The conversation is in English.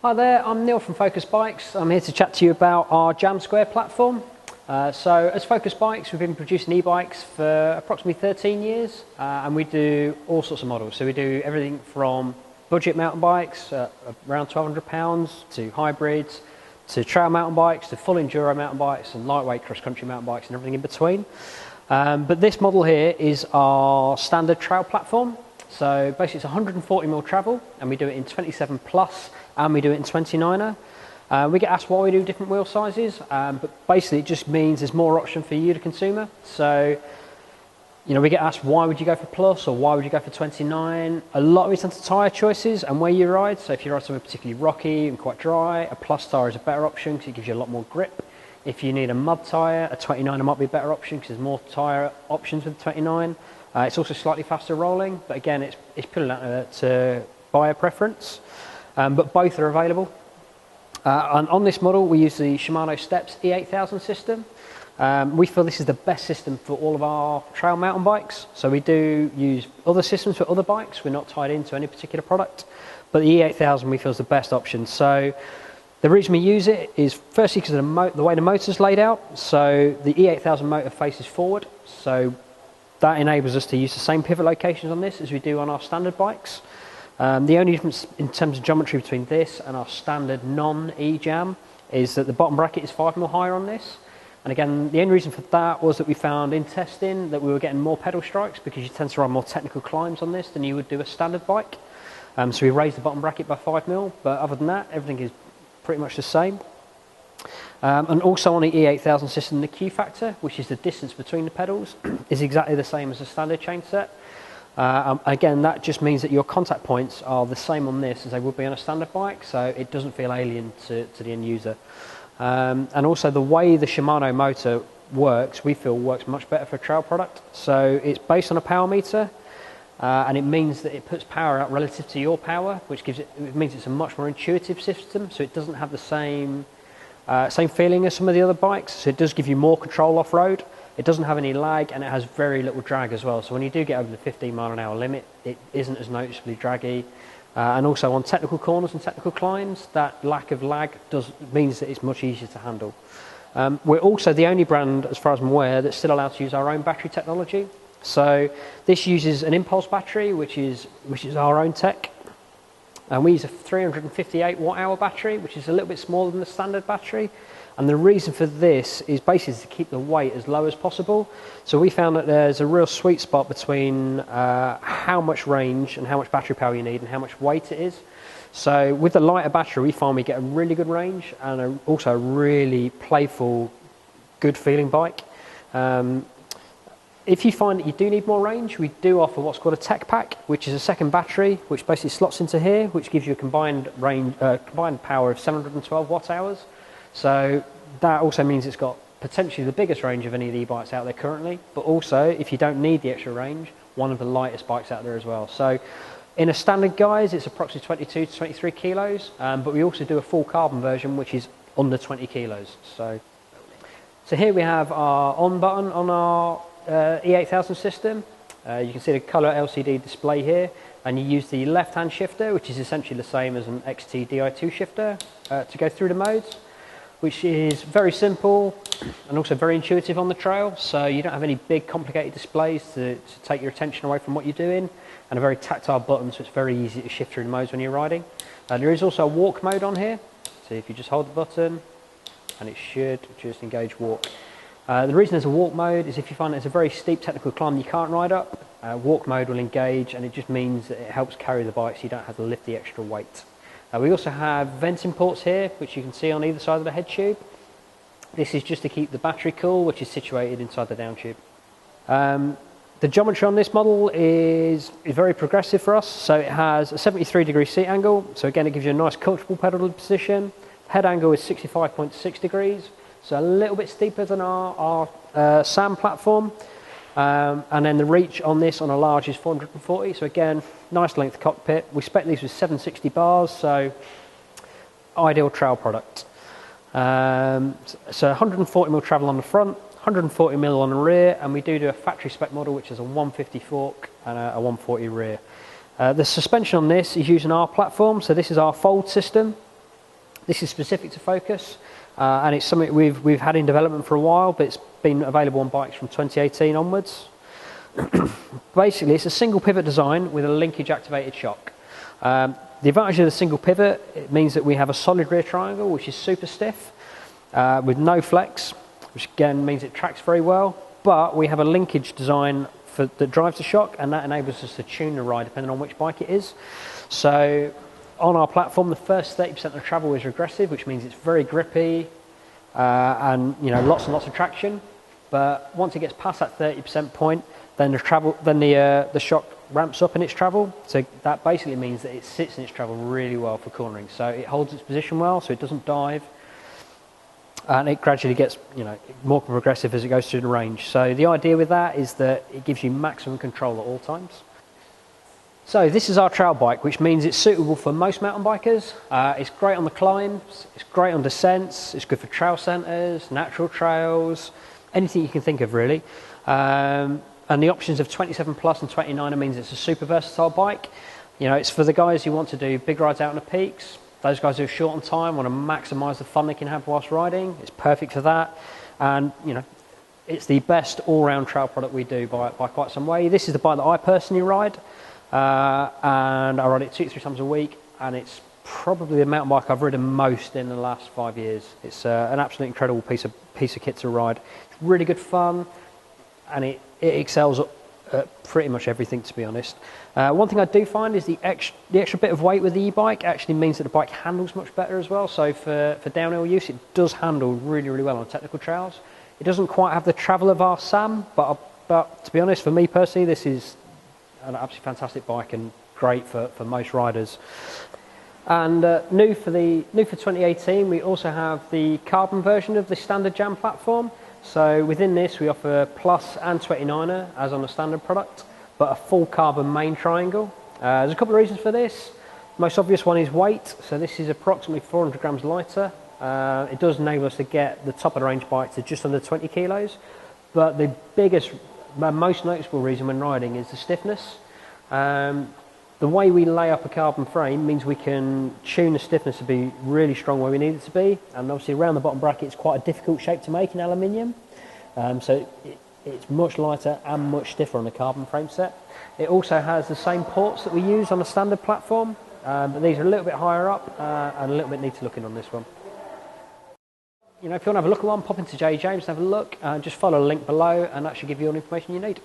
Hi there, I'm Neil from Focus Bikes. I'm here to chat to you about our Jam2 platform. So as Focus Bikes, we've been producing e-bikes for approximately 13 years and we do all sorts of models. So we do everything from budget mountain bikes, around £1,200, to hybrids, to trail mountain bikes, to full enduro mountain bikes, and lightweight cross-country mountain bikes and everything in between. But this model here is our standard trail platform. So basically it's 140mm travel, and we do it in 27 plus, and we do it in 29er. We get asked why we do different wheel sizes, but basically it just means there's more option for you, the consumer. So, you know, we get asked why would you go for plus, or why would you go for 29? A lot of it's down to tyre choices and where you ride. So if you ride somewhere particularly rocky and quite dry, a plus tyre is a better option because it gives you a lot more grip. If you need a mud tyre, a 29er might be a better option because there's more tyre options with the 29. It's also slightly faster rolling, but again, it's purely down to buyer preference. But both are available. And on this model, we use the Shimano Steps E8000 system. We feel this is the best system for all of our trail mountain bikes. So we do use other systems for other bikes. We're not tied into any particular product, but the E8000 we feel is the best option. So the reason we use it is firstly because of the way the motor's laid out. So the E8000 motor faces forward. So that enables us to use the same pivot locations on this as we do on our standard bikes. The only difference in terms of geometry between this and our standard non-E-Jam is that the bottom bracket is 5mm higher on this. And again, the only reason for that was that we found in testing that we were getting more pedal strikes because you tend to ride more technical climbs on this than you would do a standard bike. So we raised the bottom bracket by 5mm, but other than that, everything is pretty much the same. And also on the E8000 system, the Q factor, which is the distance between the pedals, is exactly the same as a standard chain set. Again, that just means that your contact points are the same on this as they would be on a standard bike, so it doesn't feel alien to the end user. And also the way the Shimano motor works, we feel works much better for a trail product. So it's based on a power meter, and it means that it puts power out relative to your power, which it means it's a much more intuitive system, so it doesn't have the same feeling as some of the other bikes. So it does give you more control off-road. It doesn't have any lag, and it has very little drag as well. So when you do get over the 15-mile-an-hour limit, it isn't as noticeably draggy. And also on technical corners and technical climbs, that lack of lag means that it's much easier to handle. We're also the only brand, as far as I'm aware, that's still allowed to use our own battery technology. So this uses an impulse battery, which is our own tech. And we use a 358 watt-hour battery, which is a little bit smaller than the standard battery. And the reason for this is basically to keep the weight as low as possible. So we found that there's a real sweet spot between how much range and how much battery power you need and how much weight it is. So with the lighter battery, we find we get a really good range and also a really playful, good feeling bike. If you find that you do need more range, we do offer what's called a tech pack, which is a second battery, which basically slots into here, which gives you a combined power of 712 watt hours. So that also means it's got potentially the biggest range of any of the e-bikes out there currently, but also, if you don't need the extra range, one of the lightest bikes out there as well. So in a standard guise, it's approximately 22 to 23 kilos, but we also do a full carbon version, which is under 20 kilos. So here we have our on button on our E8000 system. You can see the colour LCD display here, and you use the left-hand shifter, which is essentially the same as an XT Di2 shifter, to go through the modes, which is very simple and also very intuitive on the trail. So you don't have any big complicated displays to take your attention away from what you're doing, and a very tactile button, so it's very easy to shift through the modes when you're riding. There is also a walk mode on here, so if you just hold the button and it should just engage walk. The reason there's a walk mode is if you find it's a very steep technical climb you can't ride up, walk mode will engage, and it just means that it helps carry the bike so you don't have to lift the extra weight. We also have venting ports here, which you can see on either side of the head tube. This is just to keep the battery cool, which is situated inside the down tube. The geometry on this model is very progressive for us. So it has a 73-degree seat angle. So again, it gives you a nice comfortable pedal position. Head angle is 65.6 degrees. So a little bit steeper than our SAM platform. And then the reach on this on a large is 440. So again, nice length cockpit. We spec these with 760 bars, so ideal trail product. So 140mm travel on the front, 140mm on the rear, and we do a factory spec model which is a 150 fork and a 140 rear. The suspension on this is using our platform, so this is our fold system. This is specific to Focus, and it's something we've had in development for a while, but it's been available on bikes from 2018 onwards. Basically, it's a single pivot design with a linkage activated shock. The advantage of the single pivot, it means that we have a solid rear triangle, which is super stiff, with no flex, which again means it tracks very well, but we have a linkage design that drives the shock, and that enables us to tune the ride depending on which bike it is. So on our platform, the first 30% of the travel is regressive, which means it's very grippy and lots and lots of traction. But once it gets past that 30% point, then the shock ramps up in its travel. So that basically means that it sits in its travel really well for cornering. So it holds its position well, so it doesn't dive, and it gradually gets more progressive as it goes through the range. So the idea with that is that it gives you maximum control at all times. So this is our trail bike, which means it's suitable for most mountain bikers. It's great on the climbs, it's great on descents, it's good for trail centres, natural trails, anything you can think of really. And the options of 27 plus and 29er means it's a super versatile bike. It's for the guys who want to do big rides out on the peaks. Those guys who are short on time, want to maximise the fun they can have whilst riding. It's perfect for that. And, it's the best all-round trail product we do by quite some way. This is the bike that I personally ride. And I ride it 2-3 times a week. And it's probably the mountain bike I've ridden most in the last 5 years. It's an absolutely incredible piece of kit to ride. It's really good fun. And it excels at pretty much everything, to be honest. One thing I do find is the extra bit of weight with the e-bike actually means that the bike handles much better as well. So for downhill use, it does handle really, really well on technical trails. It doesn't quite have the travel of our Sam, but to be honest, for me personally, this is an absolutely fantastic bike and great for most riders. And new for 2018, we also have the carbon version of the standard Jam platform. So within this, we offer Plus and 29er as on a standard product, but a full carbon main triangle. There's a couple of reasons for this. The most obvious one is weight. So this is approximately 400 grams lighter. It does enable us to get the top of the range bike to just under 20 kilos. But the most noticeable reason when riding is the stiffness. The way we lay up a carbon frame means we can tune the stiffness to be really strong where we need it to be. And obviously around the bottom bracket, it's quite a difficult shape to make in aluminium. So it's much lighter and much stiffer on the carbon frame set. It also has the same ports that we use on the standard platform, but these are a little bit higher up and a little bit neater looking on this one. If you want to have a look at one, pop into James and have a look. Just follow the link below, and that should give you all the information you need.